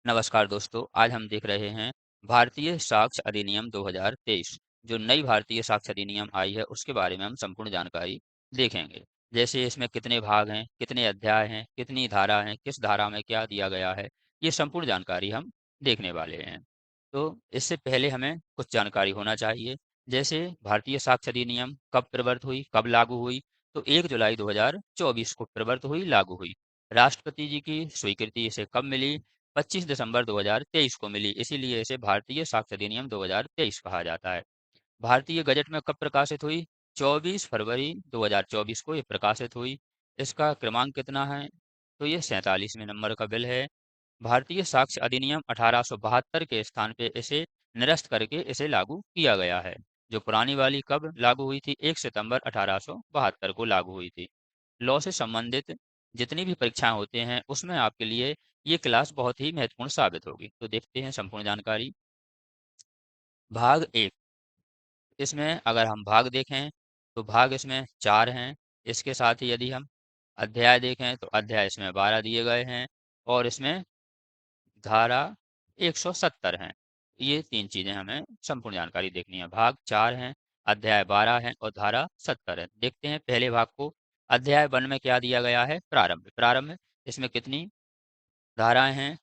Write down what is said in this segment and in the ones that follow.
नमस्कार दोस्तों, आज हम देख रहे हैं भारतीय साक्ष्य अधिनियम 2023। जो नई भारतीय साक्ष्य अधिनियम आई है उसके बारे में हम संपूर्ण जानकारी देखेंगे। जैसे इसमें कितने भाग हैं, कितने अध्याय हैं, कितनी धारा हैं, किस धारा में क्या दिया गया है, ये संपूर्ण जानकारी हम देखने वाले हैं। तो इससे पहले हमें कुछ जानकारी होना चाहिए। जैसे भारतीय साक्ष्य अधिनियम कब प्रवर्त हुई, कब लागू हुई? तो 1 जुलाई 2024 को प्रवर्त हुई, लागू हुई। राष्ट्रपति जी की स्वीकृति इसे कब मिली? 25 दिसंबर 2023 को मिली, इसीलिए इसे भारतीय साक्ष्य अधिनियम 2023 कहा जाता है। भारतीय गजट में कब प्रकाशित हुई? 24 फरवरी 2024 को ये प्रकाशित हुई। इसका क्रमांक कितना है? तो ये 47वें नंबर का बिल है। भारतीय साक्ष्य अधिनियम 1872 के स्थान पे इसे निरस्त करके इसे लागू किया गया है। जो पुरानी वाली कब लागू हुई थी? 1 सितंबर 1872 को लागू हुई थी। लॉ से संबंधित जितनी भी परीक्षाएं होते हैं उसमें आपके लिए ये क्लास बहुत ही महत्वपूर्ण साबित होगी। तो देखते हैं संपूर्ण जानकारी। भाग एक, इसमें अगर हम भाग देखें तो भाग इसमें 4 हैं। इसके साथ ही यदि हम अध्याय देखें तो अध्याय इसमें 12 दिए गए हैं और इसमें धारा 170 हैं। ये 3 चीजें हमें संपूर्ण जानकारी देखनी है। भाग 4 हैं, अध्याय 12 है और धारा 70 है। देखते हैं पहले भाग को। अध्याय 1 में क्या दिया गया है? प्रारंभ। प्रारंभ इसमें कितनी धाराएं हैं?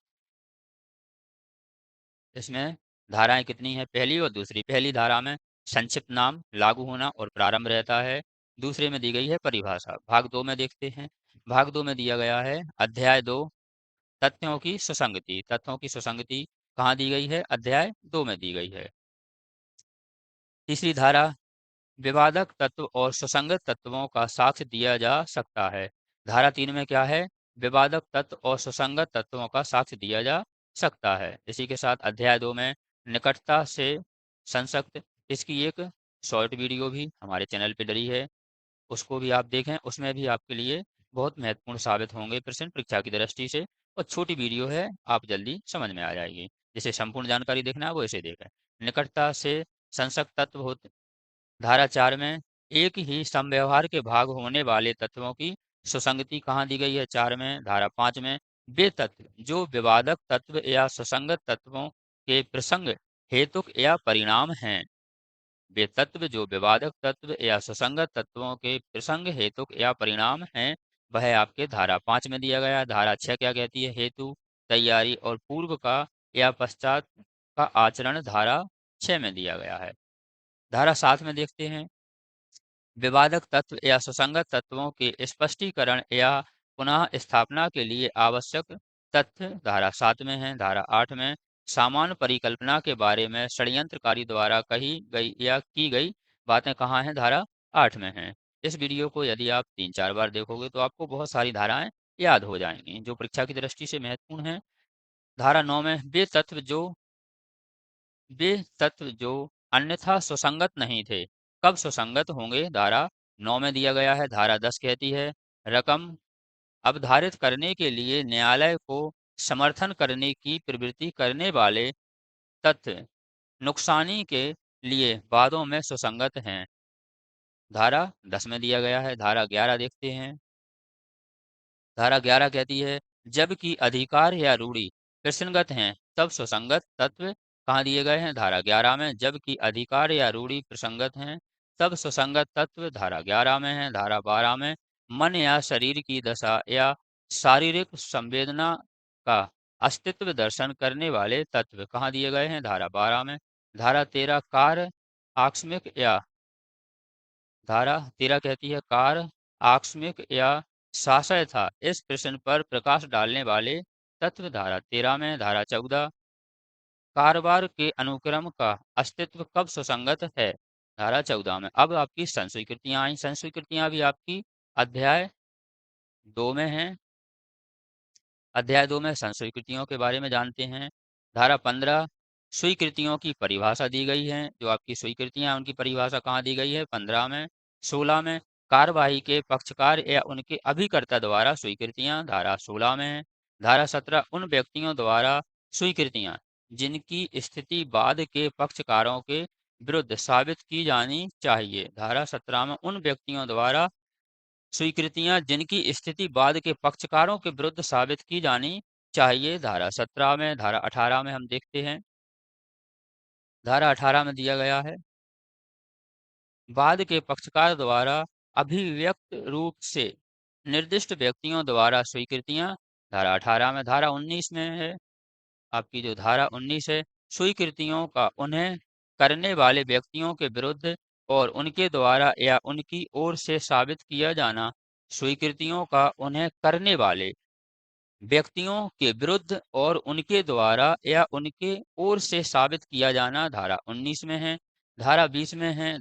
इसमें धाराएं कितनी हैं? पहली और दूसरी। पहली धारा में संक्षिप्त नाम, लागू होना और प्रारंभ रहता है। दूसरे में दी गई है परिभाषा। भाग 2 में देखते हैं। भाग 2 में दिया गया है अध्याय 2, तथ्यों की सुसंगति। तथ्यों की सुसंगति कहाँ दी गई है? अध्याय 2 में दी गई है। तीसरी धारा, विवादक तत्व और सुसंगत तत्वों का साक्ष्य दिया जा सकता है। धारा 3 में क्या है? विवादक तत्व और सुसंगत तत्वों का साक्ष्य दिया जा सकता है। इसी के साथ अध्याय 2 में निकटता से संसक्त, इसकी एक शॉर्ट वीडियो भी हमारे चैनल पे डली है, उसको भी आप देखें। उसमें भी आपके लिए बहुत महत्वपूर्ण साबित होंगे प्रश्न परीक्षा की दृष्टि से। और छोटी वीडियो है, आप जल्दी समझ में आ जाएगी। जिसे संपूर्ण जानकारी देखना है वो इसे देखें। निकटता से संसक्त तत्व होते, धारा 4 में एक ही समव्यवहार के भाग होने वाले तत्वों की सुसंगति कहाँ दी गई है? 4 में। धारा 5 में वे तत्व जो विवादक तत्व या सुसंगत तत्वों के प्रसंग हेतुक या परिणाम हैं। वे तत्व जो विवादक तत्व या सुसंगत तत्वों के प्रसंग हेतुक या परिणाम हैं, वह आपके धारा 5 में दिया गया है। धारा 6 क्या कहती है? हेतु, तैयारी और पूर्व का या पश्चात का आचरण धारा 6 में दिया गया है। धारा 7 में देखते हैं, विवादक तत्व या सुसंगत तत्वों के स्पष्टीकरण या पुनः स्थापना के लिए आवश्यक तथ्य धारा 7 में है। धारा 8 में सामान्य परिकल्पना के बारे में षड्यंत्रकारी द्वारा कही गई या की गई बातें कहाँ हैं? धारा 8 में हैं। इस वीडियो को यदि आप 3-4 बार देखोगे तो आपको बहुत सारी धाराएं याद हो जाएंगी जो परीक्षा की दृष्टि से महत्वपूर्ण हैं। धारा 9 में वे तत्व जो अन्यथा सुसंगत नहीं थे, कब सुसंगत होंगे? धारा 9 में दिया गया है। धारा 10 कहती है, रकम अवधारित करने के लिए न्यायालय को समर्थन करने की प्रवृत्ति करने वाले तथ्य नुकसानी के लिए वादों में सुसंगत हैं। धारा 10 में दिया गया है। धारा 11 देखते हैं। धारा 11 कहती है, जबकि अधिकार या रूढ़ी प्रसंगत हैं तब सुसंगत तत्व कहाँ दिए गए हैं? धारा 11 में। जबकि अधिकार या रूढ़ी प्रसंगत हैं तब सुसंगत तत्व धारा 11 में है। धारा 12 में मन या शरीर की दशा या शारीरिक संवेदना का अस्तित्व दर्शन करने वाले तत्व कहाँ दिए गए हैं? धारा 12 में। धारा 13 कार्य आकस्मिक या धारा 13 कहती है, कार्य आकस्मिक या शासय था, इस प्रश्न पर प्रकाश डालने वाले तत्व धारा 13 में। धारा 14 कारोबार के अनुक्रम का अस्तित्व कब सुसंगत है? धारा 14 में। अब आपकी संस्वीकृतियां आई। संस्वीकृतियां भी आपकी अध्याय 2 में हैं। अध्याय 2 में संस्वीकृतियों के बारे में जानते हैं। धारा 15 स्वीकृतियों की परिभाषा दी गई है। जो आपकी स्वीकृतियां हैं उनकी परिभाषा कहाँ दी गई है? 15 में। 16 में कार्यवाही के पक्षकार या उनके अभिकर्ता द्वारा स्वीकृतियां धारा 16 में है। धारा 17 उन व्यक्तियों द्वारा स्वीकृतियां जिनकी स्थिति बाद के पक्षकारों के विरुद्ध साबित की जानी चाहिए। धारा 17 में उन व्यक्तियों द्वारा स्वीकृतियां जिनकी स्थिति बाद के पक्षकारों के विरुद्ध साबित की जानी चाहिए। धारा 17 में, धारा 18 में हम देखते हैं। धारा 18 में दिया गया है, वाद के पक्षकार द्वारा अभिव्यक्त रूप से निर्दिष्ट व्यक्तियों द्वारा स्वीकृतियां। धारा 18 में, धारा 19 में है, आपकी जो धारा 19 है, स्वीकृतियों का उन्हें करने वाले व्यक्तियों के विरुद्ध और उनके द्वारा या उनकी ओर से साबित किया जाना। स्वीकृतियों का उन्हें करने वाले व्यक्तियों के विरुद्ध और उनके द्वारा या उनके ओर से साबित किया जाना, धारा 19 में है। धारा 20 में है,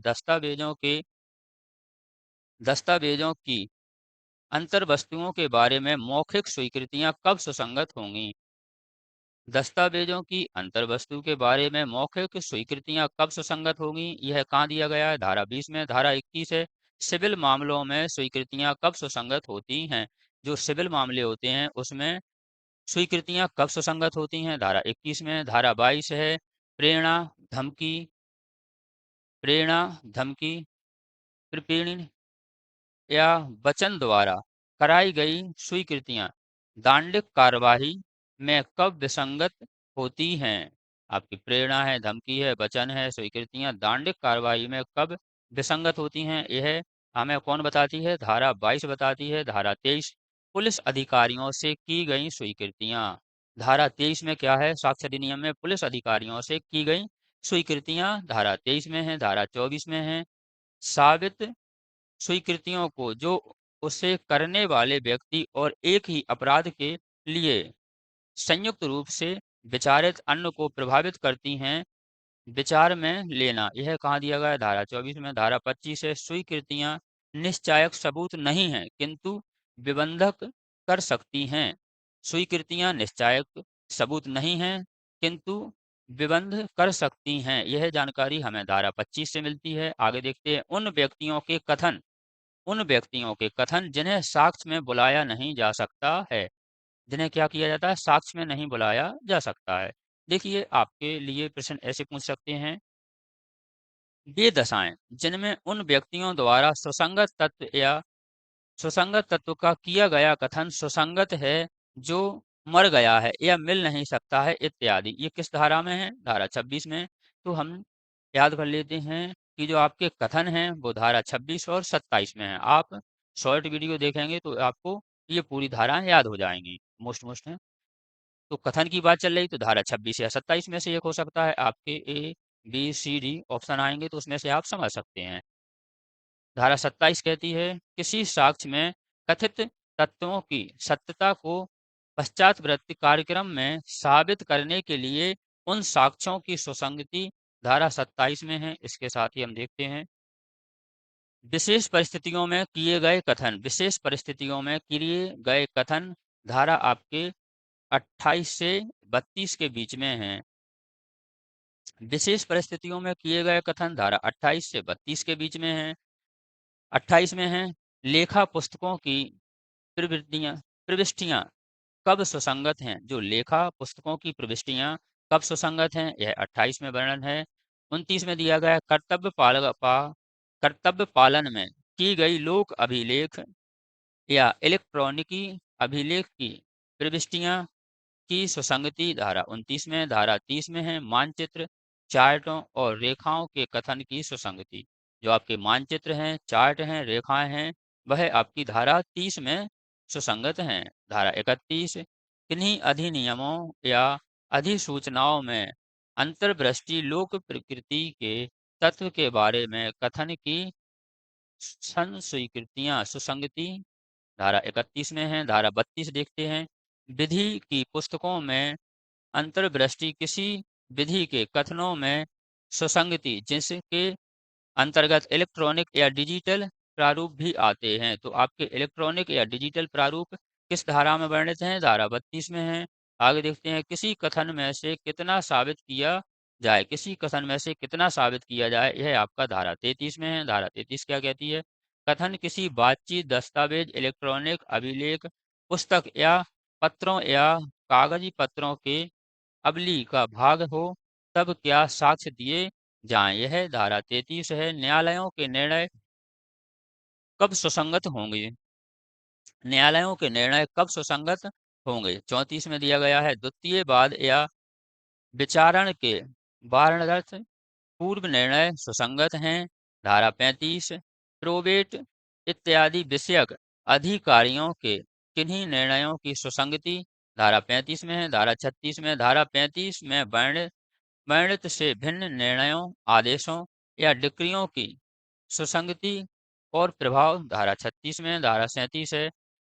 दस्तावेजों की अंतर वस्तुओं के बारे में मौखिक स्वीकृतियां कब सुसंगत होंगी। दस्तावेजों की अंतर वस्तु के बारे में मौखिक स्वीकृतियां कब सुसंगत होंगी, यह कहाँ दिया गया है, धारा 20 में। धारा 21 है, सिविल मामलों में स्वीकृतियां कब सुसंगत होती हैं। जो सिविल मामले होते हैं उसमें स्वीकृतियां कब सुसंगत होती हैं, धारा 21 में। धारा 22 है, प्रेरणा धमकी प्रेरणा धमकी प्रपीड़न या वचन द्वारा कराई गई स्वीकृतियां दांडिक कार्यवाही में कब विसंगत होती हैं। आपकी प्रेरणा है, धमकी है, वचन है, स्वीकृतियां दांडिक कार्यवाही में कब विसंगत होती हैं, यह हमें कौन बताती है, धारा 22 बताती है। धारा 23, पुलिस अधिकारियों से की गई स्वीकृतियां। धारा 23 में क्या है, साक्ष्य अधिनियम में पुलिस अधिकारियों से की गई स्वीकृतियां, धारा 23 में है। धारा 24 में है, साबित स्वीकृतियों को जो उसे करने वाले व्यक्ति और एक ही अपराध के लिए संयुक्त रूप से विचारित अन्य को प्रभावित करती हैं, विचार में लेना। यह कहाँ दिया गया है, धारा 24 में। धारा 25 है, स्वीकृतियां निश्चायक सबूत नहीं है किंतु विबंधक कर सकती हैं। स्वीकृतियां निश्चायक सबूत नहीं है किंतु विबंध कर सकती हैं, यह जानकारी हमें धारा 25 से मिलती है। आगे देखते हैं, उन व्यक्तियों के कथन जिन्हें साक्ष्य में बुलाया नहीं जा सकता है। जिन्हें क्या किया जाता है, साक्ष्य में नहीं बुलाया जा सकता है। देखिए, आपके लिए प्रश्न ऐसे पूछ सकते हैं, वे दशाएं जिनमें उन व्यक्तियों द्वारा सुसंगत तत्व का किया गया कथन सुसंगत है जो मर गया है या मिल नहीं सकता है इत्यादि, ये किस धारा में है, धारा 26 में। तो हम याद कर लेते हैं कि जो आपके कथन हैं वो धारा 26 और 27 में है। आप शॉर्ट वीडियो देखेंगे तो आपको ये पूरी धाराएं याद हो जाएंगी, मोस्ट है। तो कथन की बात चल रही तो धारा 26 या 27 में से एक हो सकता है। आपके A, B, C, D option आएंगे तो उसमें से आप समझ सकते हैं। धारा 27 कहती है, किसी साक्ष्य में कथित तत्वों की सत्यता को पश्चातवर्ती कार्यक्रम में साबित करने के लिए उन साक्ष्यों की सुसंगति, धारा 27 में है। इसके साथ ही हम देखते हैं, विशेष परिस्थितियों में किए गए कथन, धारा आपके 28 से 32 के बीच में है। विशेष परिस्थितियों में किए गए कथन, धारा 28 से 32 के बीच में है। 28 में है, लेखा पुस्तकों की प्रविष्टियां कब सुसंगत हैं। जो लेखा पुस्तकों की प्रविष्टियां कब सुसंगत हैं, यह 28 में वर्णन है। 29 में दिया गया है, कर्तव्य पालन में की गई लोक अभिलेख या इलेक्ट्रॉनिकी अभिलेख की प्रविष्टियां की सुसंगति, धारा 29 में। धारा 30 में है, मानचित्र, चार्टों और रेखाओं के कथन की सुसंगति। जो आपके मानचित्र हैं, चार्ट हैं, रेखाएं हैं, वह आपकी धारा 30 में सुसंगत हैं। धारा 31, किन्हीं अधिनियमों या अधिसूचनाओं में अंतर्दृष्टि लोक प्रकृति के तत्व के बारे में कथन की स्वीकृतियां सुसंगति, धारा 31 में है। धारा 32 देखते हैं, विधि की पुस्तकों में अंतर्दृष्टि किसी विधि के कथनों में सुसंगति जिसके अंतर्गत इलेक्ट्रॉनिक या डिजिटल प्रारूप भी आते हैं। तो आपके इलेक्ट्रॉनिक या डिजिटल प्रारूप किस धारा में वर्णित हैं, धारा 32 में है। आगे देखते हैं, किसी कथन में से कितना साबित किया जाए, यह आपका धारा 33 में है। धारा 33 क्या कहती है, कथन किसी बातचीत, दस्तावेज, इलेक्ट्रॉनिक अभिलेख, पुस्तक या पत्रों या कागजी पत्रों के अवली का भाग हो तब क्या साक्ष्य दिए जाएं, यह धारा 33 है। न्यायालयों के निर्णय कब सुसंगत होंगे, होंगे। 34 में दिया गया है द्वितीय वाद या विचारण के वारणार्थ पूर्व निर्णय सुसंगत हैं। धारा 35 प्रोबेट इत्यादि विषयक अधिकारियों के किन्हीं निर्णयों की सुसंगति धारा 35 में है। धारा 36 में धारा 35 में वर्णित से भिन्न निर्णयों आदेशों या डिक्रियों की सुसंगति और प्रभाव धारा 36 में धारा 37 है।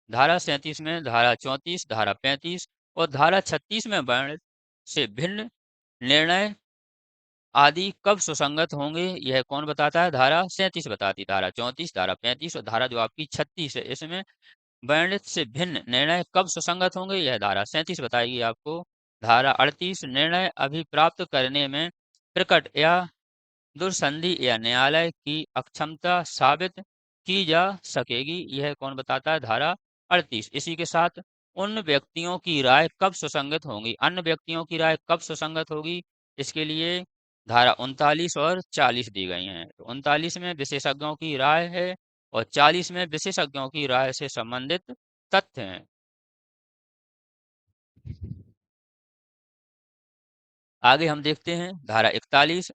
धारा 37 में धारा 34 धारा 35 और धारा 36 में वर्णित से भिन्न निर्णय आदि कब सुसंगत होंगे यह कौन बताता है? धारा 37 बताती। धारा 34 धारा 35 और धारा जो आपकी 36 है इसमें वर्णित से भिन्न निर्णय कब सुसंगत होंगे यह धारा 37 बताएगी आपको। धारा 38 निर्णय अभिप्राप्त करने में प्रकट या दुर्संधि या न्यायालय की अक्षमता साबित की जा सकेगी यह कौन बताता है? धारा 38। इसी के साथ उन व्यक्तियों की राय कब सुसंगत होंगी, अन्य व्यक्तियों की राय कब सुसंगत होगी, इसके लिए धारा 39 और 40 दी गई हैं। तो 39 में विशेषज्ञों की राय है और 40 में विशेषज्ञों की राय से संबंधित तथ्य हैं। आगे हम देखते हैं धारा 41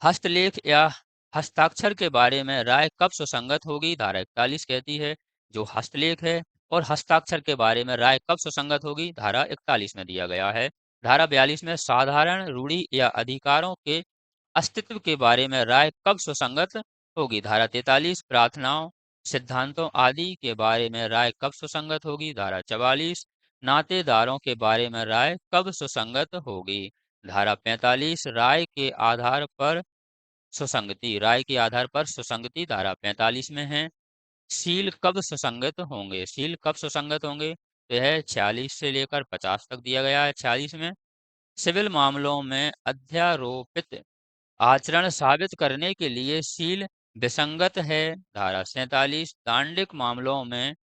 हस्तलेख या हस्ताक्षर के बारे में राय कब सुसंगत होगी। धारा 41 कहती है जो हस्तलेख है और हस्ताक्षर के बारे में राय कब सुसंगत होगी। धारा 41 में दिया गया है। धारा 42 में साधारण रूढ़ी या अधिकारों के अस्तित्व के बारे में राय कब सुसंगत होगी। धारा 43 प्रार्थनाओं सिद्धांतों आदि के बारे में राय कब सुसंगत होगी। धारा 44 नातेदारों के बारे में राय कब सुसंगत होगी। धारा 45 राय के आधार पर सुसंगति धारा 45 में है। सील कब सुसंगत होंगे, सील कब सुसंगत होंगे तो यह 46 से लेकर 50 तक दिया गया है। 46 में सिविल मामलों में अध्यारोपित आचरण साबित करने के लिए सील विसंगत है। धारा 47 दांडिक मामलों में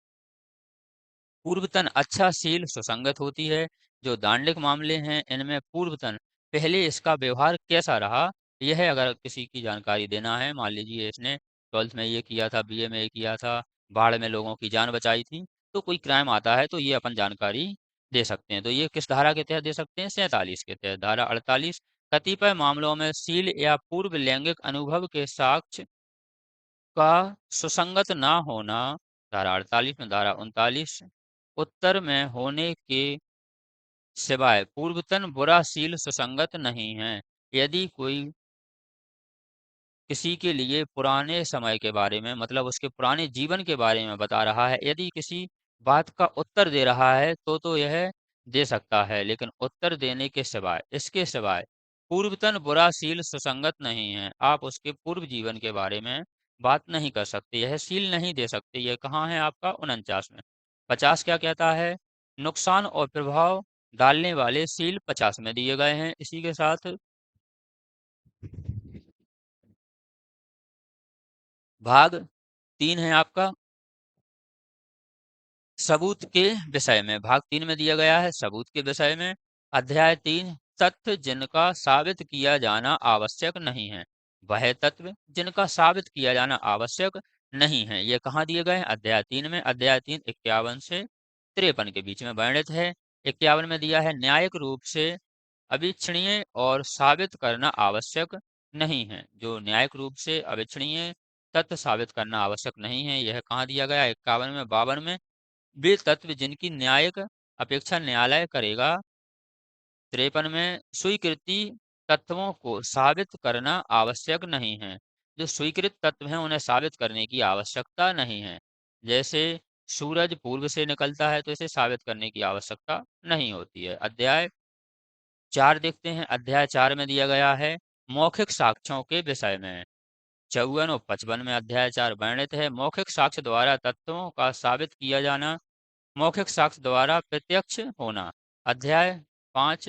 पूर्वतन अच्छा सील सुसंगत होती है। जो दांडिक मामले हैं इनमें पूर्वतन पहले इसका व्यवहार कैसा रहा यह अगर किसी की जानकारी देना है, मान लीजिए इसने 12th में ये किया था, बीए में ये किया था, बाढ़ में लोगों की जान बचाई थी, तो कोई क्राइम आता है तो ये अपन जानकारी दे सकते हैं। तो ये किस धारा के तहत दे सकते हैं? 47 के तहत। धारा 48 कतिपय मामलों में सील या पूर्व लैंगिक अनुभव के साक्ष्य का सुसंगत ना होना। धारा 48 में धारा 39 उत्तर में होने के सिवाय पूर्वतन बुरा सील सुसंगत नहीं है। यदि कोई किसी के लिए पुराने समय के बारे में मतलब उसके पुराने जीवन के बारे में बता रहा है, यदि किसी बात का उत्तर दे रहा है तो यह दे सकता है, लेकिन उत्तर देने के सिवाय इसके सिवाय पूर्वतन बुरा सील सुसंगत नहीं है। आप उसके पूर्व जीवन के बारे में बात नहीं कर सकते, यह सील नहीं दे सकते। यह कहाँ है आपका? 49 में। 50 क्या कहता है? नुकसान और प्रभाव डालने वाले सील 50 में दिए गए हैं। इसी के साथ भाग 3 है आपका सबूत के विषय में। भाग 3 में दिया गया है सबूत के विषय में। अध्याय 3 तथ्य जिनका साबित किया जाना आवश्यक नहीं है। वह तत्व जिनका साबित किया जाना आवश्यक नहीं है ये कहाँ दिए गए हैं? अध्याय 3 में। अध्याय 3 51 से 53 के बीच में वर्णित है। 51 में दिया है न्यायिक रूप से अविच्छिन्नीय और साबित करना आवश्यक नहीं है। जो न्यायिक रूप से अविच्छिन्नीय तथ्य साबित करना आवश्यक नहीं है यह कहाँ दिया गया? 51 में। 52 में वे तत्व जिनकी न्यायिक अपेक्षा न्यायालय करेगा। 53 में स्वीकृति तत्वों को साबित करना आवश्यक नहीं है। जो स्वीकृत तत्व हैं उन्हें साबित करने की आवश्यकता नहीं है। जैसे सूरज पूर्व से निकलता है तो इसे साबित करने की आवश्यकता नहीं होती है। अध्याय 4 देखते हैं। अध्याय 4 में दिया गया है मौखिक साक्ष्यों के विषय में। 54 और 55 में अध्याय 4 वर्णित है मौखिक साक्ष्य द्वारा तत्वों का साबित किया जाना, मौखिक साक्ष्य द्वारा प्रत्यक्ष होना। अध्याय 5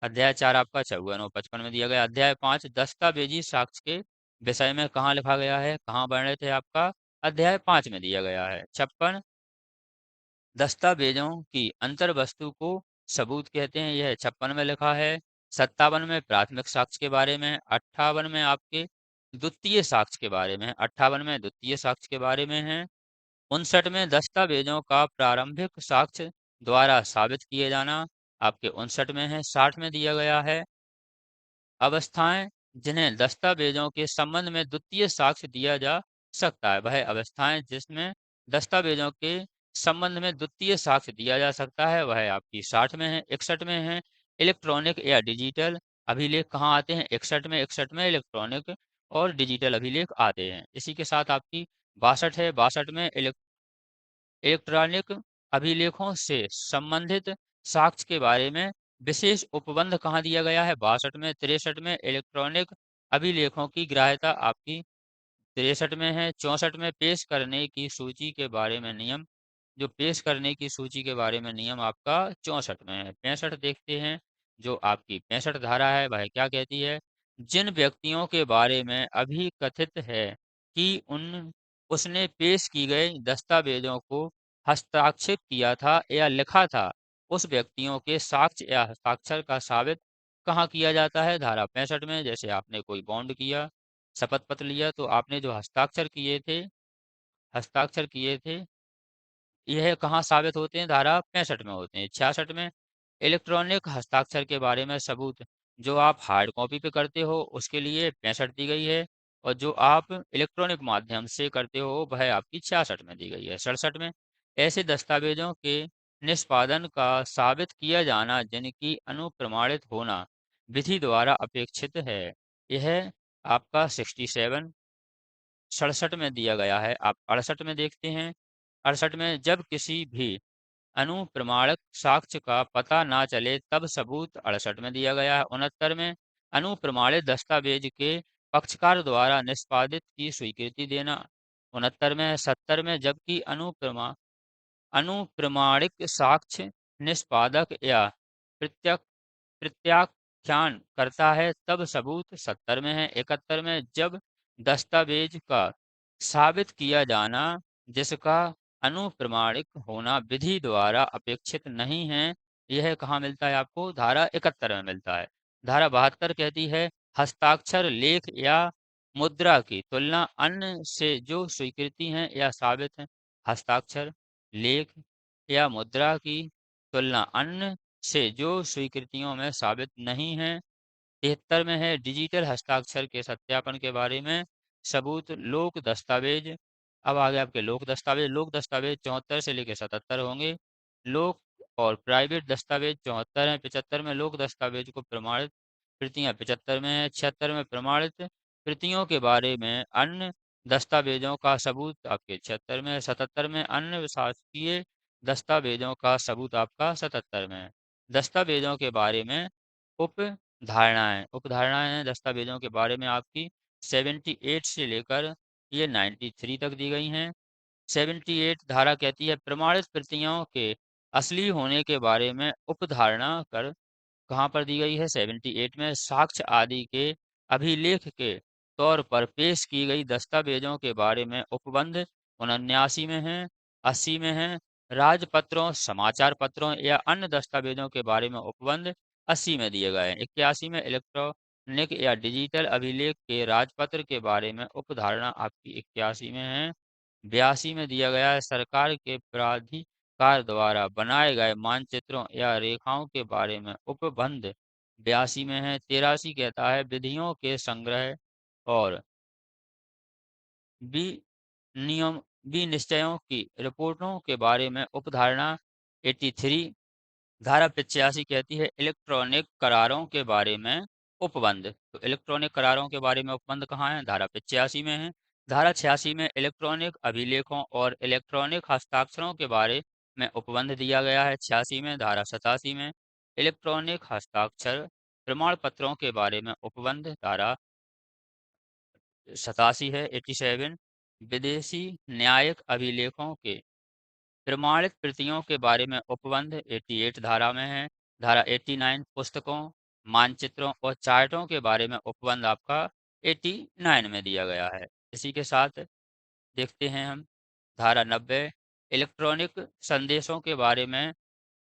अध्याय 4 आपका 54 और 55 में दिया गया। अध्याय 5 दस्तावेजी साक्ष्य के विषय में कहाँ लिखा गया है, कहाँ वर्णित है आपका? अध्याय 5 में दिया गया है। 56 दस्तावेजों की अंतर वस्तु को सबूत कहते हैं, यह 56 में लिखा है। 57 में प्राथमिक साक्ष्य के बारे में। 58 में आपके द्वितीय साक्ष्य के बारे में। 58 में द्वितीय साक्ष्य के बारे में है। 59 में दस्तावेजों का प्रारंभिक साक्ष्य द्वारा साबित किए जाना आपके 59 में है। 60 में दिया गया है अवस्थाएं जिन्हें दस्तावेजों के संबंध में द्वितीय साक्ष्य दिया जा सकता है। वह अवस्थाएं जिसमें दस्तावेजों के संबंध में द्वितीय साक्ष्य दिया जा सकता है वह आपकी 60 में है। 61 में है इलेक्ट्रॉनिक या डिजिटल अभिलेख कहाँ आते हैं? 61 में इलेक्ट्रॉनिक और डिजिटल अभिलेख आते हैं। इसी के साथ आपकी 62 है। 62 में इलेक्ट्रॉनिक अभिलेखों से संबंधित साक्ष्य के बारे में विशेष उपबंध कहाँ दिया गया है? 62 में। 63 में इलेक्ट्रॉनिक अभिलेखों की ग्राह्यता आपकी 63 में है। 64 में पेश करने की सूची के बारे में नियम, जो पेश करने की सूची के बारे में नियम आपका 64 में है। 65 देखते हैं, जो आपकी 65 धारा है वह क्या कहती है? जिन व्यक्तियों के बारे में अभी कथित है कि उन उसने पेश की गई दस्तावेजों को हस्ताक्षरित किया था या लिखा था, उस व्यक्तियों के साक्ष्य या हस्ताक्षर का साबित कहाँ किया जाता है? धारा 65 में। जैसे आपने कोई बॉन्ड किया, शपथ पत्र लिया, तो आपने जो हस्ताक्षर किए थे यह कहाँ साबित होते हैं? धारा 65 में होते हैं। 66 में इलेक्ट्रॉनिक हस्ताक्षर के बारे में सबूत, जो आप हार्ड कॉपी पे करते हो उसके लिए 65 दी गई है, और जो आप इलेक्ट्रॉनिक माध्यम से करते हो वह आपकी 66 में दी गई है। 67 में ऐसे दस्तावेजों के निष्पादन का साबित किया जाना जिनकी अनुप्रमाणित होना विधि द्वारा अपेक्षित है, यह आपका 67 67 में दिया गया है। आप 68 में देखते हैं। 68 में जब किसी भी अनुप्रमाणक साक्ष्य का पता ना चले तब सबूत 68 में दिया गया है। 69 में अनुप्रमाणित दस्तावेज के पक्षकार द्वारा निष्पादित की स्वीकृति देना। 69 में 70 में जबकि अनुप्रमाणिक साक्ष्य निष्पादक या प्रत्यक्ष प्रत्याख्यान करता है तब सबूत 70 में है। 71 में जब दस्तावेज का साबित किया जाना जिसका अनुप्रमाणिक होना विधि द्वारा अपेक्षित नहीं है, यह कहाँ मिलता है आपको? धारा 71 में मिलता है। धारा 72 कहती है हस्ताक्षर लेख या मुद्रा की तुलना अन्य से जो स्वीकृति हैं या साबित हैं। हस्ताक्षर लेख या मुद्रा की तुलना अन्य से जो स्वीकृतियों में साबित नहीं है। 73 में है डिजिटल हस्ताक्षर के सत्यापन के बारे में सबूत लोक दस्तावेज। अब आगे आपके लोक दस्तावेज 74 से लेकर 77 होंगे। लोक और प्राइवेट दस्तावेज 74 है। 75 में लोक दस्तावेज को प्रमाणित प्रतियां 75 में है। 76 में प्रमाणित प्रतियों के बारे में अन्य दस्तावेजों का सबूत आपके 76 में है। 77 में अन्य शासकीय दस्तावेजों का सबूत आपका 77 में है। दस्तावेजों के बारे में उपधारणाएं हैं दस्तावेजों के बारे में आपकी 78 से लेकर ये 93 तक दी गई हैं। 78 धारा कहती है प्रमाणित प्रतियों के असली होने के बारे में उपधारणा कर कहाँ पर दी गई है? 78 में साक्ष्य आदि के अभिलेख के तौर पर पेश की गई दस्तावेजों के बारे में उपबंध 79 में है। 80 में है राजपत्रों, समाचार पत्रों या अन्य दस्तावेजों के बारे में उपबंध 80 में दिए गए हैं। 81 में इलेक्ट्रॉनिक या डिजिटल अभिलेख के राजपत्र के बारे में उपधारणा आपकी 81 में है। 82 में दिया गया है सरकार के प्राधिकार द्वारा बनाए गए मानचित्रों या रेखाओं के बारे में उपबंध 82 में है। 83 कहता है विधियों के संग्रह और बी नियम निश्चयों की रिपोर्टों के बारे में उपधारणा 83। धारा 85 कहती है इलेक्ट्रॉनिक करारों के बारे में उपबंध। तो इलेक्ट्रॉनिक करारों के बारे में उपबंध कहाँ है? धारा 85 में है। धारा 86 में इलेक्ट्रॉनिक अभिलेखों और इलेक्ट्रॉनिक हस्ताक्षरों के बारे में उपबंध दिया गया है। 86 में। धारा 87 में इलेक्ट्रॉनिक हस्ताक्षर प्रमाण पत्रों के बारे में उपबंध धारा 87 है। 87 विदेशी न्यायिक अभिलेखों के प्रमाणित प्रतियों के बारे में उपबंध 88 धारा में है। धारा 89 पुस्तकों, मानचित्रों और चार्टों के बारे में उपबंध आपका 89 में दिया गया है। इसी के साथ देखते हैं हम धारा 90 इलेक्ट्रॉनिक संदेशों के बारे में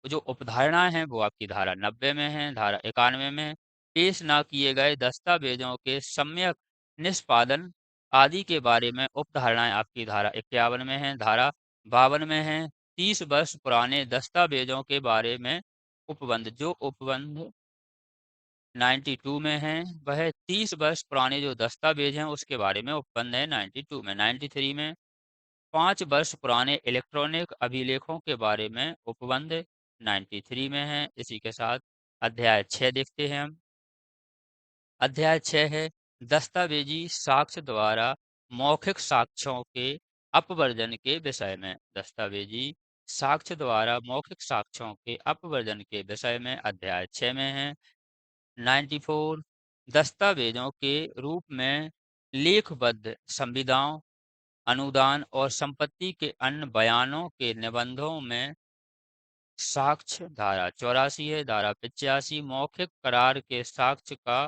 जो उपधारणाएं हैं वो आपकी धारा 90 में है। धारा 91 में पेश न किए गए दस्तावेजों के सम्यक निष्पादन आदि के बारे में उपधारणाएं आपकी धारा 51 में है। धारा 52 में है 30 वर्ष पुराने दस्तावेजों के बारे में उपबंध। जो उपबंध 92 में है वह 30 वर्ष पुराने जो दस्तावेज हैं उसके बारे में उपबंध है 92 में। 93 में 5 वर्ष पुराने इलेक्ट्रॉनिक अभिलेखों के बारे में उपबंध 93 में है। इसी के साथ अध्याय 6 देखते हैं हम। अध्याय 6 है दस्तावेजी साक्ष्य द्वारा मौखिक साक्ष्यों के अपवर्जन के विषय में। दस्तावेजी साक्ष्य द्वारा मौखिक साक्ष्यों के अपवर्जन के विषय में अध्याय 6 में है। 94 दस्तावेजों के रूप में लेखबद्ध संविदाओं, अनुदान और संपत्ति के अन्य बयानों के निबंधों में साक्ष्य। धारा 84 है। धारा 85 मौखिक करार के साक्ष्य का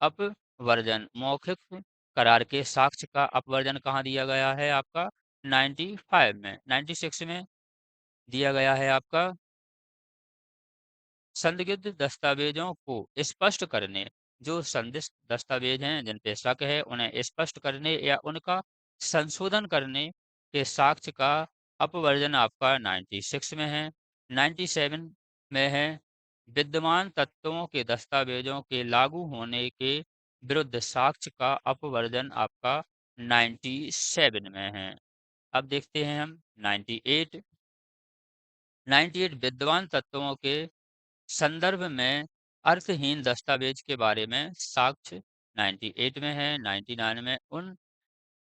अपवर्जन। मौखिक करार के साक्ष्य का अपवर्जन कहाँ दिया गया है आपका 95 में। 96 में दिया गया है आपका संदिग्ध दस्तावेजों को स्पष्ट करने। जो संदिग्ध दस्तावेज हैं जिन पे शक है उन्हें स्पष्ट करने या उनका संशोधन करने के साक्ष्य का अपवर्जन आपका 96 में है। 97 में है विद्यमान तत्वों के दस्तावेजों के लागू होने के विरुद्ध साक्ष्य का अपवर्जन आपका 97 में है। अब देखते हैं हम 98। 98 विद्यमान तत्वों के संदर्भ में अर्थहीन दस्तावेज के बारे में साक्ष्य 98 में है। 99 में उन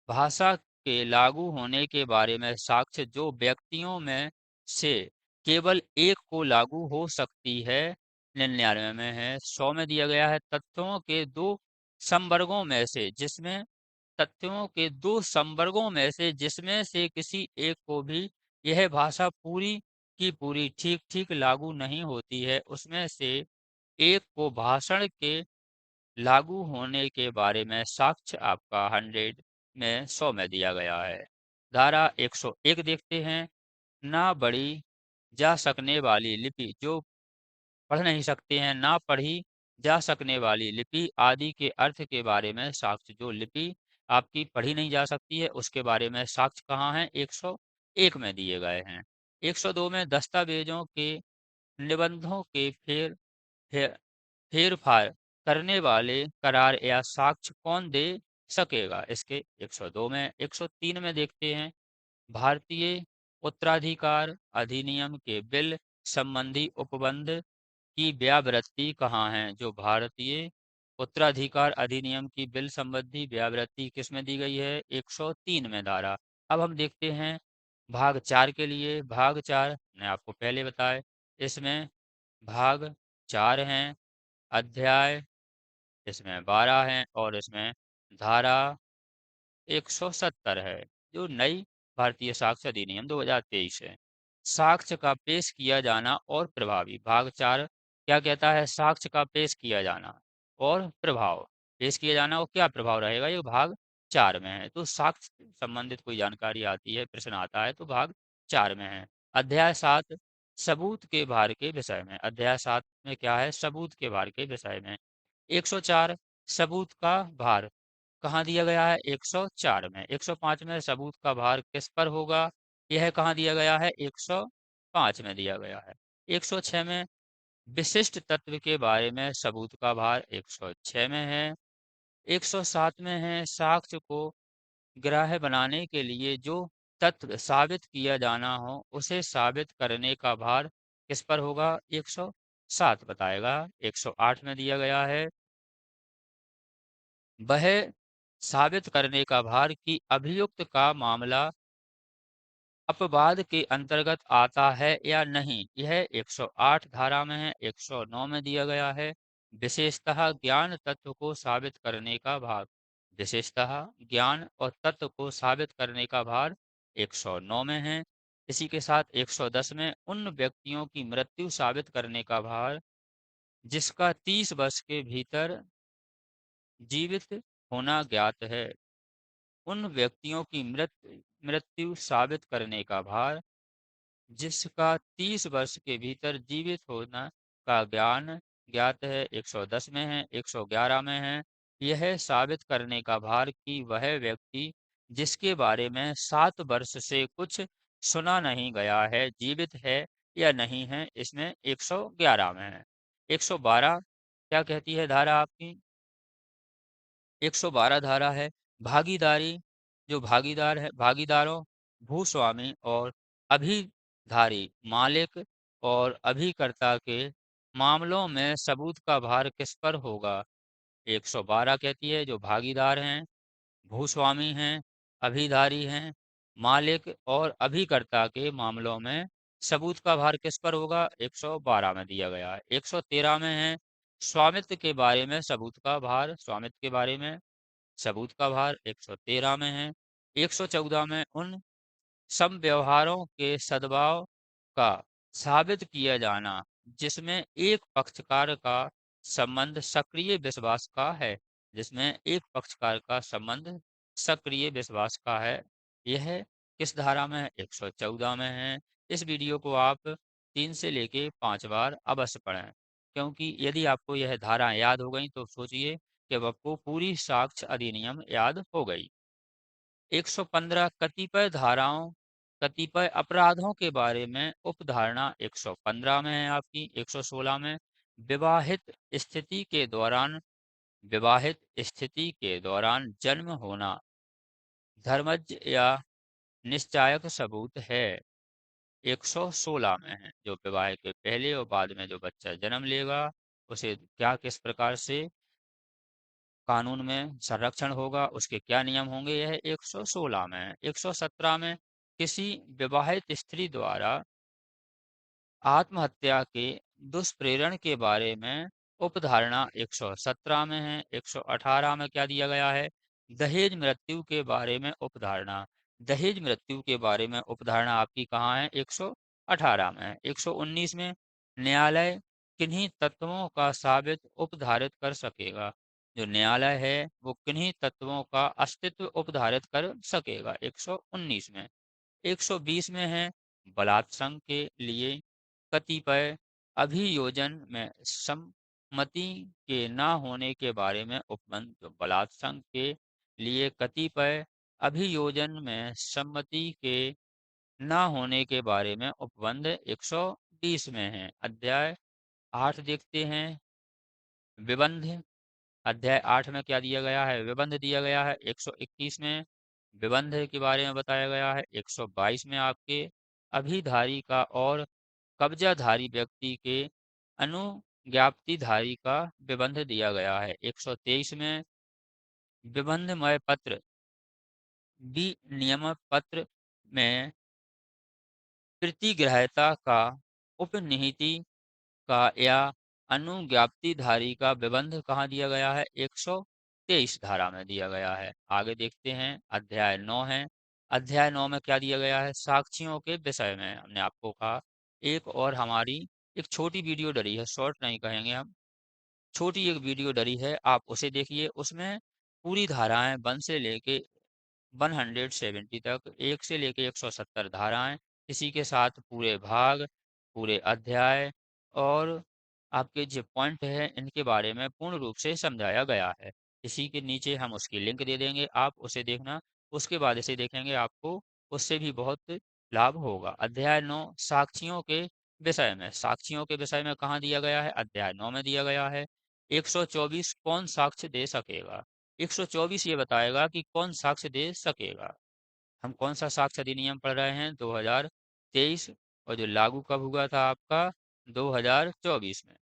भाषा के लागू होने के बारे में साक्ष्य जो व्यक्तियों में से केवल एक को लागू हो सकती है 99 में है। 100 में दिया गया है तथ्यों के दो संवर्गों में से जिसमें तथ्यों के दो संवर्गों में से जिसमें से किसी एक को भी यह भाषा पूरी की पूरी ठीक ठीक लागू नहीं होती है उसमें से एक को भाषण के लागू होने के बारे में साक्ष्य आपका 100 में 100 में दिया गया है। धारा 101 देखते हैं। ना बढ़ी जा सकने वाली लिपि जो पढ़ नहीं सकते हैं, ना पढ़ी जा सकने वाली लिपि आदि के अर्थ के बारे में साक्ष्य। जो लिपि आपकी पढ़ी नहीं जा सकती है उसके बारे में साक्ष्य कहाँ है 101 में दिए गए हैं। 102 में दस्तावेजों के निबंधों के फेर फेरफार करने वाले करार या साक्ष्य कौन दे सकेगा इसके 102 में। 103 में देखते हैं भारतीय उत्तराधिकार अधिनियम के बिल संबंधी उपबंध की व्यावृत्ति कहाँ है। जो भारतीय उत्तराधिकार अधिनियम की बिल संबंधी व्यावृत्ति किसमें दी गई है 103 में धारा। अब हम देखते हैं भाग 4 के लिए। भाग 4 ने आपको पहले बताए इसमें भाग 4 हैं। अध्याय इसमें 12 हैं और इसमें धारा 170 है जो नई भारतीय साक्ष्य अधिनियम 2023 है। साक्ष्य का पेश किया जाना और प्रभावी। भाग 4 क्या कहता है साक्ष्य का पेश किया जाना और प्रभाव। पेश किया जाना और क्या प्रभाव रहेगा ये भाग 4 में है। तो साक्ष्य से संबंधित कोई जानकारी आती है प्रश्न आता है तो भाग 4 में है। अध्याय 7 सबूत के भार के विषय में। अध्याय 7 में क्या है सबूत के भार के विषय में। 104 सबूत का भार कहाँ दिया गया है 104 में। 105 में सबूत का भार किस पर होगा यह कहाँ दिया गया है 105 में दिया गया है। 106 में विशिष्ट तत्व के बारे में सबूत का भार 106 में है। 107 में है साक्ष्य को ग्राह्य बनाने के लिए जो तत्व साबित किया जाना हो उसे साबित करने का भार किस पर होगा 107 बताएगा। 108 में दिया गया है वह साबित करने का भार कि अभियुक्त का मामला अपवाद के अंतर्गत आता है या नहीं यह 108 धारा में है। 109 में दिया गया है विशेषतः ज्ञान तत्व को साबित करने का भार। विशेषतः ज्ञान और तत्व को साबित करने का भार 109 में है। इसी के साथ 110 में उन व्यक्तियों की मृत्यु साबित करने का भार जिसका 30 वर्ष के भीतर जीवित होना ज्ञात है। उन व्यक्तियों की मृत्यु साबित करने का भार जिसका 30 वर्ष के भीतर जीवित होना का ज्ञान ज्ञात है 110 में है। 111 में है यह साबित करने का भार कि वह व्यक्ति जिसके बारे में 7 वर्ष से कुछ सुना नहीं गया है, जीवित है या नहीं है, इसमें 111 में है। 112 क्या कहती है धारा आपकी? 112 धारा है भागीदारी, जो भागीदार है, भागीदारों, भूस्वामी और अभिधारी मालिक और अभिकर्ता के मामलों में सबूत का भार किस पर होगा? 112 कहती है जो भागीदार हैं, भूस्वामी हैं, अभिधारी हैं, मालिक और अभिकर्ता के मामलों में सबूत का भार किस पर होगा? 112 में दिया गया है। 113 में है स्वामित्व के बारे में सबूत का भार, स्वामित्व के बारे में सबूत का भार 113 में है। 114 में उन सब व्यवहारों के सद्भाव का साबित किया जाना जिसमें एक पक्षकार का संबंध सक्रिय विश्वास का है, जिसमें एक पक्षकार का संबंध सक्रिय विश्वास का है। यह किस धारा में है? 114 में है। इस वीडियो को आप 3 से लेके 5 बार अवश्य पढ़ें, क्योंकि यदि आपको यह धारा याद हो गई तो सोचिए कि अब आपको पूरी साक्ष्य अधिनियम याद हो गई। 115 कतिपय धाराओं, कतिपय अपराधों के बारे में उपधारणा 115 में है आपकी। 116 में विवाहित स्थिति के दौरान, विवाहित स्थिति के दौरान जन्म होना धर्मज या निश्चायक सबूत है। 116 में है जो विवाह के पहले और बाद में जो बच्चा जन्म लेगा उसे क्या किस प्रकार से कानून में संरक्षण होगा, उसके क्या नियम होंगे, यह 116 में है। 117 में किसी विवाहित स्त्री द्वारा आत्महत्या के दुष्प्रेरण के बारे में उपधारणा 117 में है। 118 में क्या दिया गया है? दहेज मृत्यु के बारे में उपधारणा, दहेज मृत्यु के बारे में उपधारणा आपकी कहाँ है? 118 में है। 119 में न्यायालय किन्हीं तत्वों का साबित उपधारित कर सकेगा, जो न्यायालय है वो किन्हीं तत्वों का अस्तित्व उपधारित कर सकेगा 119 में। 120 में है बलात्संग के लिए कतिपय अभियोजन में सम्मति के न होने के बारे में उपबंध, जो बलात्संग के लिए कतिपय अभियोजन में सम्मति के न होने के बारे में उपबंध 120 में है। अध्याय 8 देखते हैं विबंध। अध्याय 8 में क्या दिया गया है? विबंध दिया गया है। 121 में विबंध के बारे में बताया गया है। 122 में आपके अभिधारी का और कब्जाधारी व्यक्ति के अनुज्ञप्तिधारी का विबंध दिया गया है। 123 में विबंधमय पत्र, विनियम पत्र में प्रतिग्राह्यता का उपनिहिती का या अनुज्ञप्तिधारी का विबंध कहाँ दिया गया है? 123 धारा में दिया गया है। आगे देखते हैं अध्याय 9 है। अध्याय 9 में क्या दिया गया है? साक्ष्यों के विषय में हमने आपको कहा एक और हमारी एक छोटी वीडियो डली है, शॉर्ट नहीं कहेंगे हम, छोटी एक वीडियो डली है, आप उसे देखिए। उसमें पूरी धाराएं 1 से लेके 170 तक, 1 से लेके 170 धाराएं, इसी के साथ पूरे भाग, पूरे अध्याय और आपके जो पॉइंट है इनके बारे में पूर्ण रूप से समझाया गया है। इसी के नीचे हम उसकी लिंक दे देंगे, आप उसे देखना। उसके बाद इसे देखेंगे, आपको उससे भी बहुत लाभ होगा। अध्याय 9 साक्ष्यों के विषय में, साक्ष्यों के विषय में कहाँ दिया गया है? अध्याय 9 में दिया गया है। 124 कौन साक्ष्य दे सकेगा? 124 ये बताएगा कि कौन साक्ष्य दे सकेगा। हम कौन सा साक्ष्य अधिनियम पढ़ रहे हैं? 2023, और जो लागू कब हुआ था आपका? 2024 में।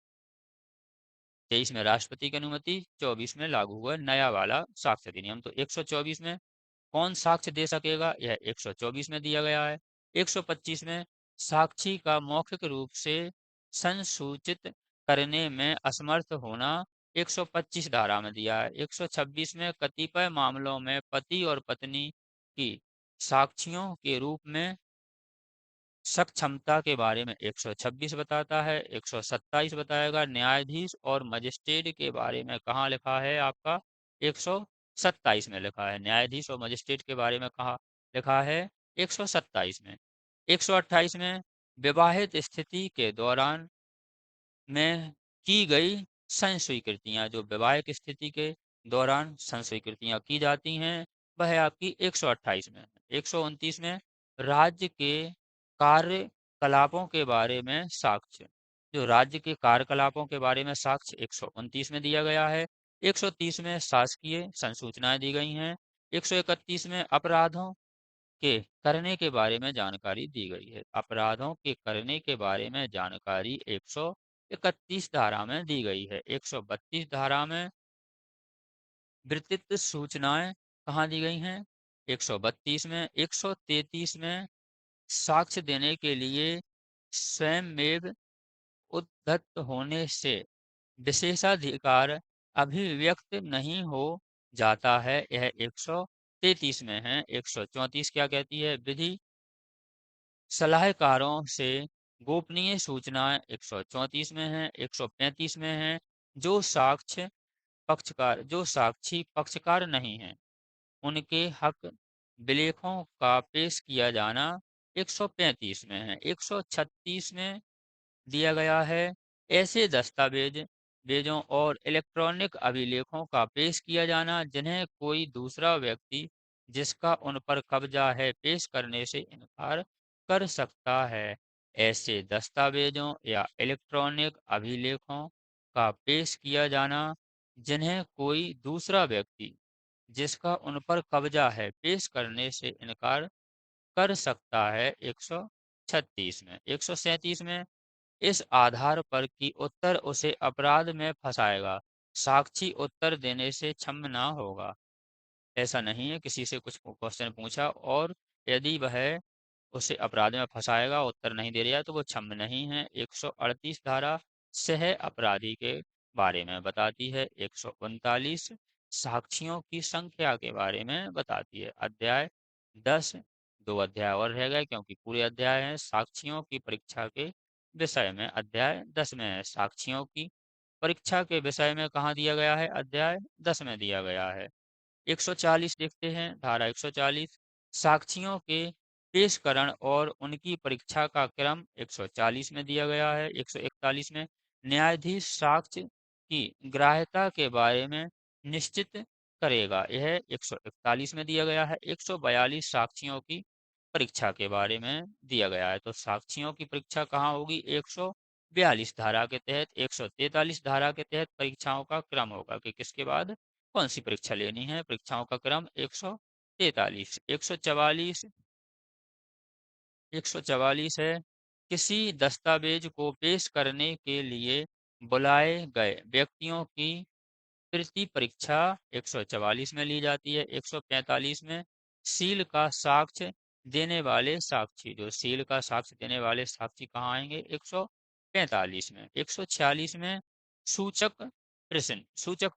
23 में राष्ट्रपति की अनुमति, 24 में लागू हुआ नया वाला साक्ष्य अधिनियम। तो 124 में कौन साक्ष्य दे सकेगा? यह 124 में दिया गया है। 125 में साक्षी का मौखिक रूप से संसूचित करने में असमर्थ होना 125 धारा में दिया है। 126 में कतिपय मामलों में पति और पत्नी की साक्षियों के रूप में सक्षमता के बारे में 126 बताता है। 127 बताएगा न्यायाधीश और मजिस्ट्रेट के बारे में, कहाँ लिखा है आपका? 127 में लिखा है। न्यायाधीश और मजिस्ट्रेट के बारे में कहाँ लिखा है? 127 में। 128 में विवाहित स्थिति के दौरान में की गई संस्वीकृतियां, जो वैवाहिक स्थिति के दौरान संस्वीकृतियां की जाती हैं, वह आपकी 128 में है। 129 में राज्य के कार्यकलापों के बारे में साक्ष्य। जो राज्य के कार्यकलापों के बारे में साक्ष्य 129 में दिया गया है। 130 में शासकीय संसूचनाएं दी गई हैं। 131 में अपराधों के करने के बारे में जानकारी दी गई है। अपराधों के करने के बारे में जानकारी 131 धारा में दी गई है। 132 धारा में विस्तृत सूचनाएं कहाँ दी गई हैं? 132 में। 133 में साक्ष्य देने के लिए स्वयमेव उद्धत होने से विशेषाधिकार अभिव्यक्त नहीं हो जाता है, यह 133 में है। 134 क्या कहती है? विधि सलाहकारों से गोपनीय सूचनाएं 134 में है। 135 में है जो साक्षी पक्षकार नहीं है उनके हक विलेखों का पेश किया जाना 135 में है। 136 में दिया गया है ऐसे बेजों और इलेक्ट्रॉनिक अभिलेखों का पेश किया जाना जिन्हें कोई दूसरा व्यक्ति जिसका उन पर कब्जा है पेश करने से इनकार कर सकता है। ऐसे दस्तावेजों या इलेक्ट्रॉनिक अभिलेखों का पेश किया जाना जिन्हें कोई दूसरा व्यक्ति जिसका उन पर कब्जा है पेश करने से इनकार कर सकता है 136 में। 137 में इस आधार पर कि उत्तर उसे अपराध में फंसाएगा, साक्षी उत्तर देने से क्षम ना होगा। ऐसा नहीं है किसी से कुछ क्वेश्चन पूछा और यदि वह उसे अपराध में फंसाएगा, उत्तर नहीं दे रहा है तो वो क्षम्य नहीं है। 138 धारा सह अपराधी के बारे में बताती है। 139 साक्षियों की संख्या के बारे में बताती है। अध्याय 10 दो अध्याय और रह गए क्योंकि पूरे अध्याय हैं साक्षियों की परीक्षा के विषय में। अध्याय 10 में है साक्षियों की परीक्षा के विषय में कहाँ दिया गया है? अध्याय 10 में दिया गया है। 140 देखते हैं। धारा 140 साक्षियों के पेशकरण और उनकी परीक्षा का क्रम 140 में दिया गया है। 141 में न्यायाधीश साक्ष्य की ग्राह्यता के बारे में निश्चित करेगा, यह 141 में दिया गया है। 142 साक्षियों की परीक्षा के बारे में दिया गया है। तो साक्षियों की परीक्षा कहाँ होगी? 142 धारा के तहत। 143 धारा के तहत परीक्षाओं का क्रम होगा कि किसके बाद कौन सी परीक्षा लेनी है। परीक्षाओं का क्रम 143। 144 है किसी दस्तावेज को पेश करने के लिए बुलाए गए व्यक्तियों की तृतीय परीक्षा 144 में ली जाती है। 145 में सील का साक्ष्य देने वाले साक्षी। जो सील का साक्ष्य देने वाले साक्षी कहाँ आएंगे? 145 में। 146 में सूचक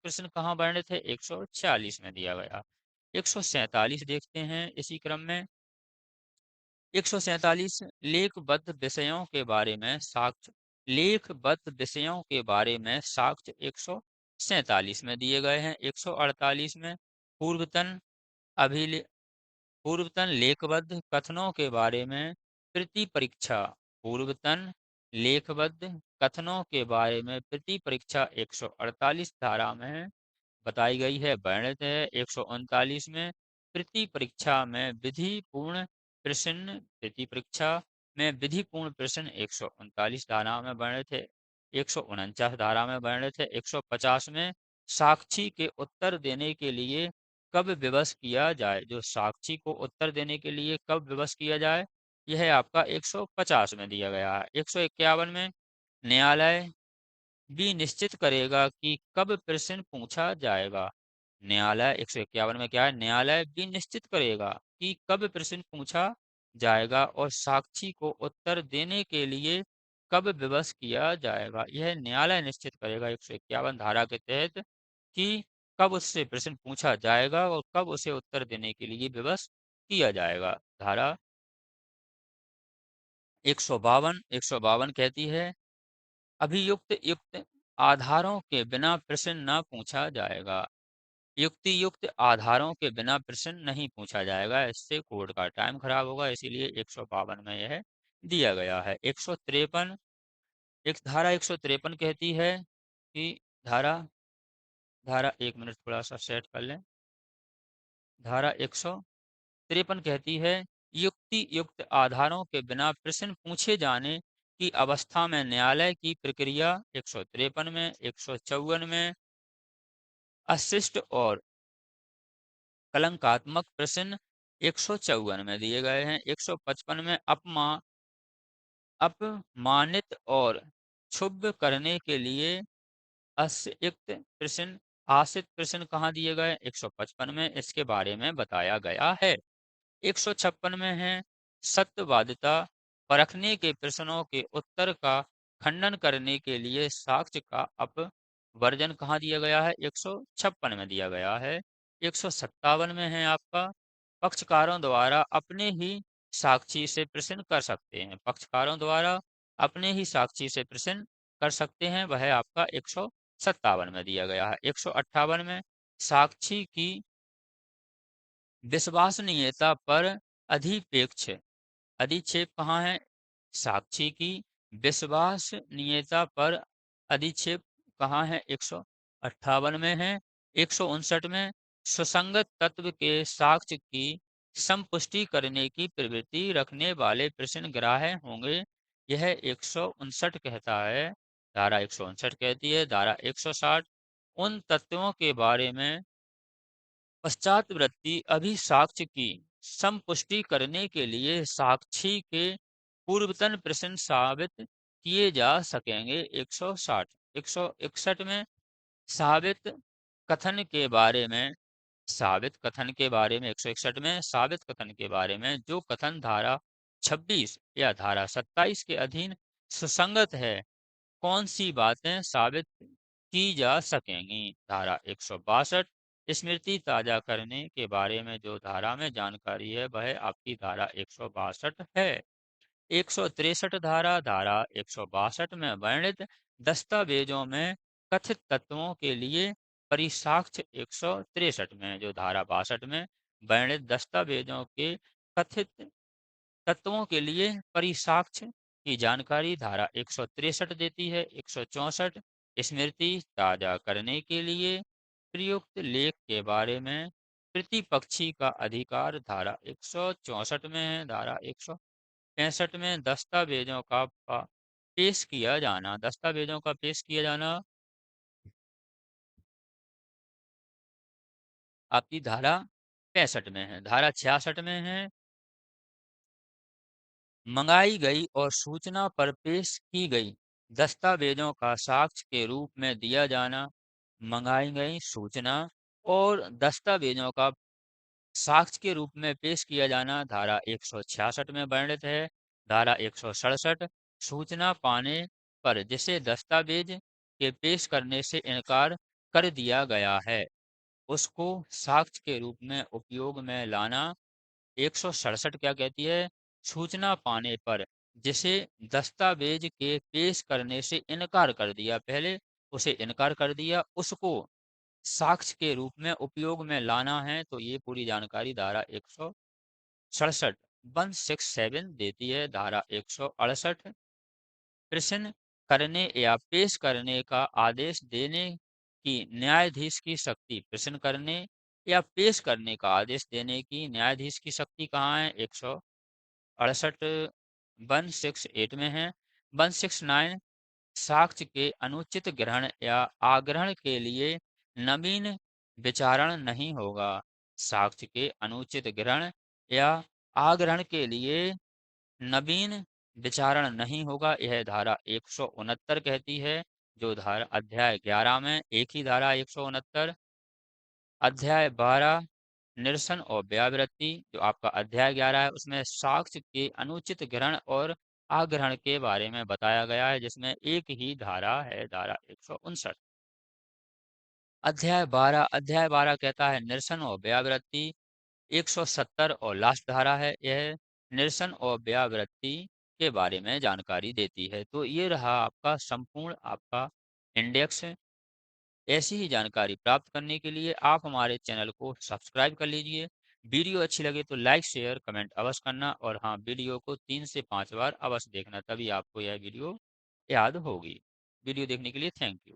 प्रश्न कहाँ वर्णित है? 146 में दिया गया। 147 देखते हैं इसी क्रम में। 147 लेखबद्ध विषयों के बारे में साक्ष्य 147 में दिए गए हैं। 148 में पूर्वतन अभिले पूर्वतन लेखबद्ध कथनों के बारे में प्रति परीक्षा। पूर्वतन लेखबद्ध कथनों के बारे में प्रति परीक्षा 148 धारा में बताई गई है, वर्णित है। 139 में प्रति परीक्षा में विधि पूर्ण प्रश्न 139 धारा में वर्णित है। 149 धारा में वर्णित है। 150 में साक्षी के उत्तर देने के लिए कब विवश किया जाए। जो साक्षी को उत्तर देने के लिए कब विवश किया जाए, यह आपका 150 में दिया गया है। 151 में न्यायालय भी निश्चित करेगा कि कब प्रश्न पूछा जाएगा। न्यायालय 151 में क्या है? न्यायालय भी निश्चित करेगा कि कब प्रश्न पूछा जाएगा और साक्षी को उत्तर देने के लिए कब विवश किया जाएगा, यह न्यायालय निश्चित करेगा 151 धारा के तहत कि कब उससे प्रश्न पूछा जाएगा और कब उसे उत्तर देने के लिए विवश किया जाएगा। धारा 152 कहती है अभियुक्त युक्त आधारों के बिना प्रश्न न पूछा जाएगा। युक्ति युक्त आधारों के बिना प्रश्न नहीं पूछा जाएगा, इससे कोर्ट का टाइम खराब होगा, इसीलिए 152 में यह दिया गया है। 153 धारा 153 कहती है कि धारा धारा 1 मिनट थोड़ा सा सेट कर लें। धारा 153 कहती है युक्ति युक्त आधारों के बिना प्रश्न पूछे जाने की अवस्था में न्यायालय की प्रक्रिया 153 में, 154 में अशिष्ट और कलंकात्मक प्रश्न 154 में दिए गए हैं। 155 में अपमानित और क्षुब्ध करने के लिए असिक्त प्रश्न आसित प्रश्न कहाँ दिए गए? 155 में इसके बारे में बताया गया है। 156 में है सत्यवादिता परखने के प्रश्नों के उत्तर का खंडन करने के लिए साक्ष्य का अपवर्जन कहाँ दिया गया है? 156 में दिया गया है। 157 में है आपका पक्षकारों द्वारा अपने ही साक्षी से प्रश्न कर सकते हैं। पक्षकारों द्वारा अपने ही साक्षी से प्रश्न कर सकते हैं, वह आपका 157 में दिया गया है। 158 में साक्षी की विश्वसनीयता पर अधिपेक्ष अधिक्षेप कहाँ है? साक्षी की विश्वसनीयता पर अधिक्षेप कहाँ है? 158 में है। 159 में सुसंगत तत्व के साक्ष्य की संपुष्टि करने की प्रवृत्ति रखने वाले प्रश्न ग्राह्य होंगे। यह 159 कहता है। धारा 159 कहती है। धारा 160 उन तत्वों के बारे में पश्चातवृत्ति अभिसाक्ष्य की संपुष्टि करने के लिए साक्षी के पूर्वतन प्रश्न साबित किए जा सकेंगे। 160 161 में साबित कथन के बारे में 161 में साबित कथन के बारे में जो कथन धारा 26 या धारा 27 के अधीन सुसंगत है, कौन सी बातें साबित की जा सकेंगी? धारा 162 स्मृति ताजा करने के बारे में जो धारा में जानकारी है वह आपकी धारा 162 है। 163 धारा 162 में वर्णित दस्तावेजों में कथित तत्वों के लिए परिसाक्ष्य 163 में जो धारा 62 में वर्णित दस्तावेजों के कथित तत्वों के लिए परिसाक्ष्य की जानकारी धारा 163 देती है। 164 स्मृति ताजा करने के लिए प्रयुक्त लेख के बारे में प्रतिपक्षी का अधिकार धारा 164 में है। धारा 165 में दस्तावेजों का पेश किया जाना आपकी धारा 65 में है। धारा 66 में है मंगाई गई और सूचना पर पेश की गई दस्तावेजों का साक्ष्य के रूप में दिया जाना। मंगाई गई सूचना और दस्तावेजों का साक्ष्य के रूप में पेश किया जाना धारा 166 में वर्णित है। धारा 167 सूचना पाने पर जिसे दस्तावेज के पेश करने से इनकार कर दिया गया है, उसको साक्ष्य के रूप में उपयोग में लाना। 167 क्या कहती है? सूचना पाने पर जिसे दस्तावेज के पेश करने से इनकार कर दिया, पहले उसे इनकार कर दिया, उसको साक्ष्य के रूप में उपयोग में लाना है। तो ये पूरी जानकारी धारा 167 167 देती है। धारा 168 प्रश्न करने या पेश करने का आदेश देने की न्यायाधीश की शक्ति। प्रश्न करने या पेश करने का आदेश देने की न्यायाधीश की शक्ति कहाँ है? 168 168 में है। 169 साक्ष्य के अनुचित ग्रहण या आग्रहण के लिए नवीन विचारण नहीं होगा। साक्ष्य के अनुचित ग्रहण या आग्रहण के लिए नवीन विचारण नहीं होगा। यह धारा 169 कहती है। जो धारा अध्याय 11 में एक ही धारा 169 अध्याय 12 निरसन और व्यावृत्ति जो आपका अध्याय 11 है उसमें साक्ष्य के अनुचित ग्रहण और आग्रहण के बारे में बताया गया है, जिसमें एक ही धारा है, धारा 159। अध्याय 12 कहता है निरसन और व्यावृत्ति। 170 और लास्ट धारा है, यह निरसन और व्यावृत्ति के बारे में जानकारी देती है। तो ये रहा आपका संपूर्ण आपका इंडेक्स। ऐसी ही जानकारी प्राप्त करने के लिए आप हमारे चैनल को सब्सक्राइब कर लीजिए। वीडियो अच्छी लगे तो लाइक शेयर कमेंट अवश्य करना, और हाँ, वीडियो को 3 से 5 बार अवश्य देखना, तभी आपको यह वीडियो याद होगी। वीडियो देखने के लिए थैंक यू।